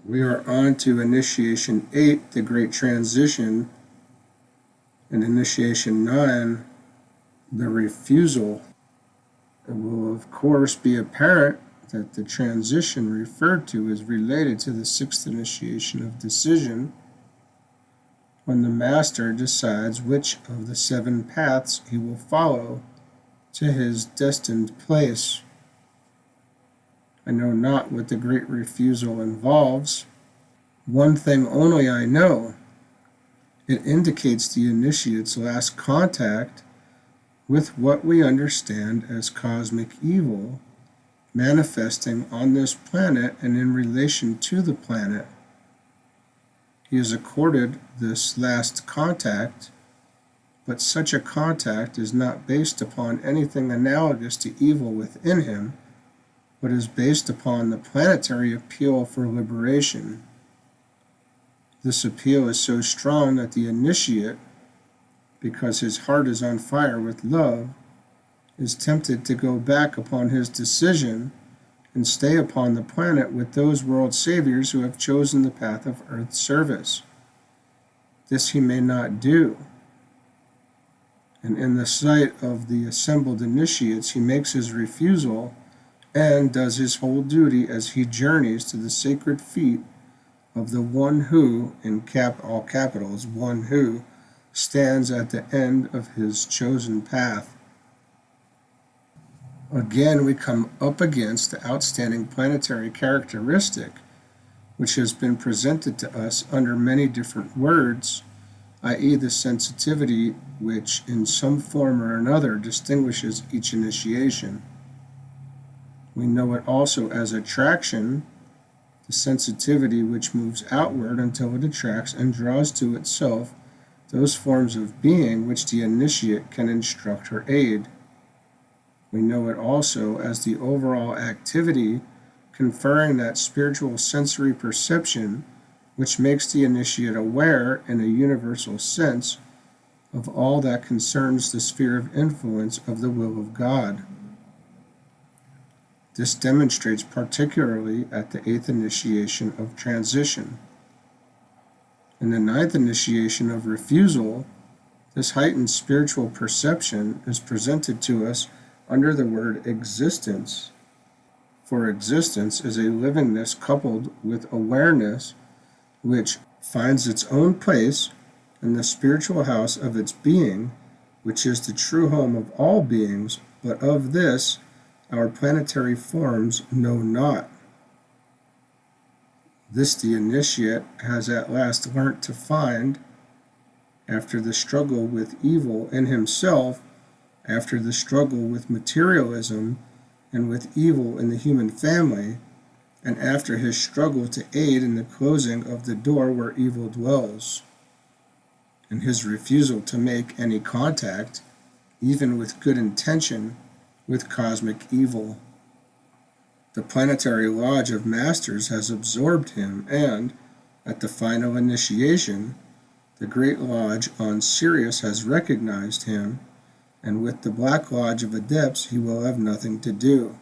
We are on to Initiation 8, the Great Transition, and Initiation 9, the Refusal. It will, of course, be apparent that the transition referred to is related to the sixth initiation of decision, when the master decides which of the 7 paths he will follow to his destined place. I know not what the great refusal involves. One thing only I know. It indicates the initiate's last contact with what we understand as cosmic evil manifesting on this planet and in relation to the planet. He is accorded this last contact, but such a contact is not based upon anything analogous to evil within him, but is based upon the planetary appeal for liberation. This appeal is so strong that the initiate, because his heart is on fire with love, is tempted to go back upon his decision and stay upon the planet with those world saviors who have chosen the path of earth service. This he may not do. And in the sight of the assembled initiates, he makes his refusal and does his whole duty as he journeys to the sacred feet of the one who, in all capitals, one who stands at the end of his chosen path. Again, we come up against the outstanding planetary characteristic, which has been presented to us under many different words, i.e. the sensitivity which in some form or another distinguishes each initiation. We know it also as attraction, the sensitivity which moves outward until it attracts and draws to itself those forms of being which the initiate can instruct or aid. We know it also as the overall activity conferring that spiritual sensory perception which makes the initiate aware in a universal sense of all that concerns the sphere of influence of the will of God. This demonstrates particularly at the 8th initiation of transition. In the 9th initiation of refusal, this heightened spiritual perception is presented to us under the word existence. For existence is a livingness coupled with awareness which finds its own place in the spiritual house of its being, which is the true home of all beings, but of this our planetary forms know not. This the initiate has at last learnt to find, after the struggle with evil in himself, after the struggle with materialism and with evil in the human family, and after his struggle to aid in the closing of the door where evil dwells, and his refusal to make any contact, even with good intention, with cosmic evil. The planetary lodge of masters has absorbed him, and, at the final initiation, the great lodge on Sirius has recognized him, and with the black lodge of adepts he will have nothing to do.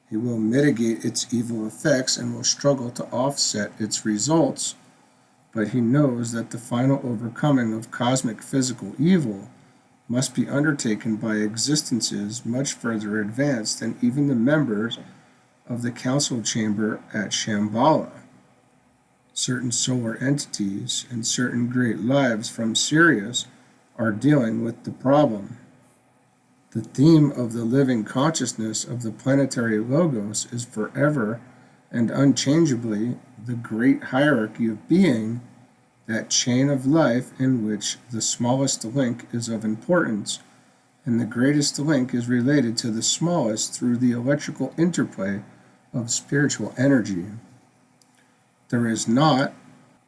He will mitigate its evil effects and will struggle to offset its results, but he knows that the final overcoming of cosmic physical evil must be undertaken by existences much further advanced than even the members of the council chamber at Shambhala. Certain solar entities and certain great lives from Sirius are dealing with the problem. The theme of the living consciousness of the planetary logos is forever and unchangeably the great hierarchy of being, that chain of life in which the smallest link is of importance, and the greatest link is related to the smallest through the electrical interplay of spiritual energy. There is not,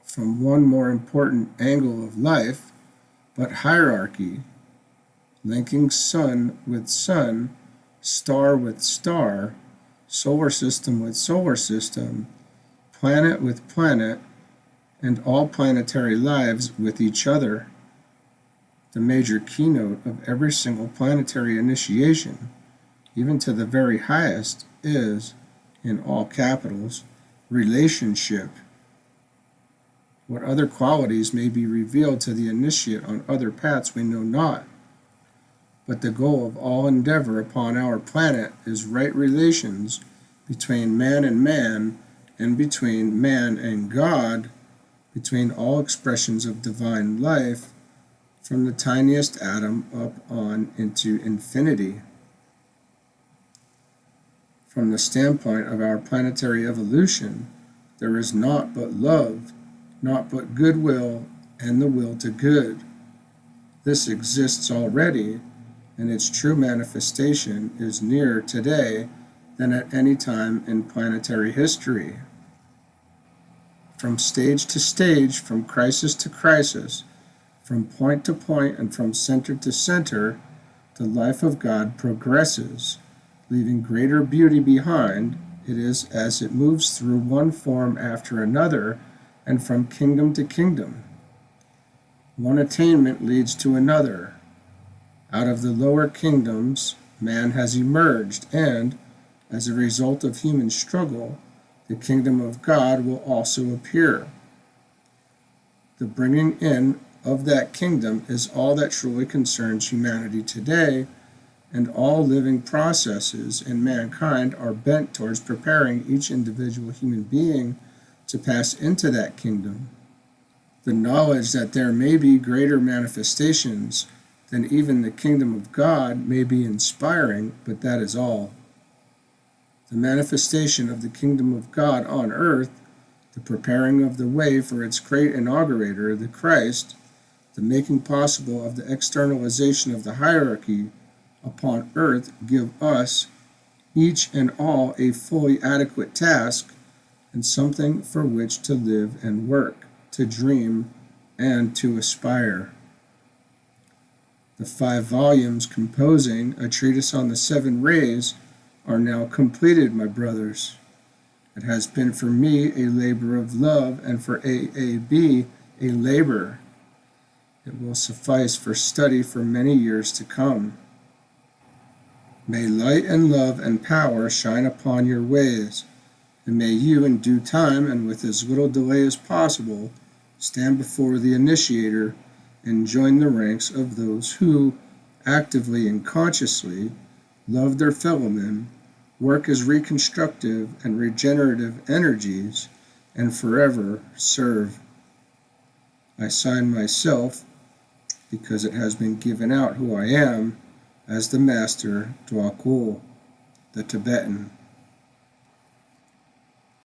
from one more important angle of life, but hierarchy, linking sun with sun, star with star, solar system with solar system, planet with planet, and all planetary lives with each other. The major keynote of every single planetary initiation, even to the very highest, is, in all capitals, relationship. What other qualities may be revealed to the initiate on other paths we know not. But the goal of all endeavor upon our planet is right relations between man and between man and God, between all expressions of divine life, from the tiniest atom up on into infinity. From the standpoint of our planetary evolution, there is naught but love, naught but goodwill, and the will to good. This exists already, and its true manifestation is nearer today than at any time in planetary history. From stage to stage, from crisis to crisis, from point to point, and from center to center, the life of God progresses, leaving greater beauty behind. It is as it moves through one form after another, and from kingdom to kingdom. One attainment leads to another. Out of the lower kingdoms, man has emerged, and, as a result of human struggle, the kingdom of God will also appear. The bringing in of that kingdom is all that truly concerns humanity today, and all living processes in mankind are bent towards preparing each individual human being to pass into that kingdom. The knowledge that there may be greater manifestations than even the kingdom of God may be inspiring, but that is all. The manifestation of the kingdom of God on earth, the preparing of the way for its great inaugurator, the Christ, the making possible of the externalization of the hierarchy upon earth give us, each and all, a fully adequate task and something for which to live and work, to dream and to aspire. The 5 volumes composing A Treatise on the 7 Rays are now completed, my brothers. It has been for me a labor of love, and for A.A.B. a labor. It will suffice for study for many years to come. May light and love and power shine upon your ways, and may you, in due time and with as little delay as possible, stand before the initiator and join the ranks of those who, actively and consciously, love their fellow men, work as reconstructive and regenerative energies, and forever serve. I sign myself, because it has been given out who I am, as the Master Dwakul, the Tibetan.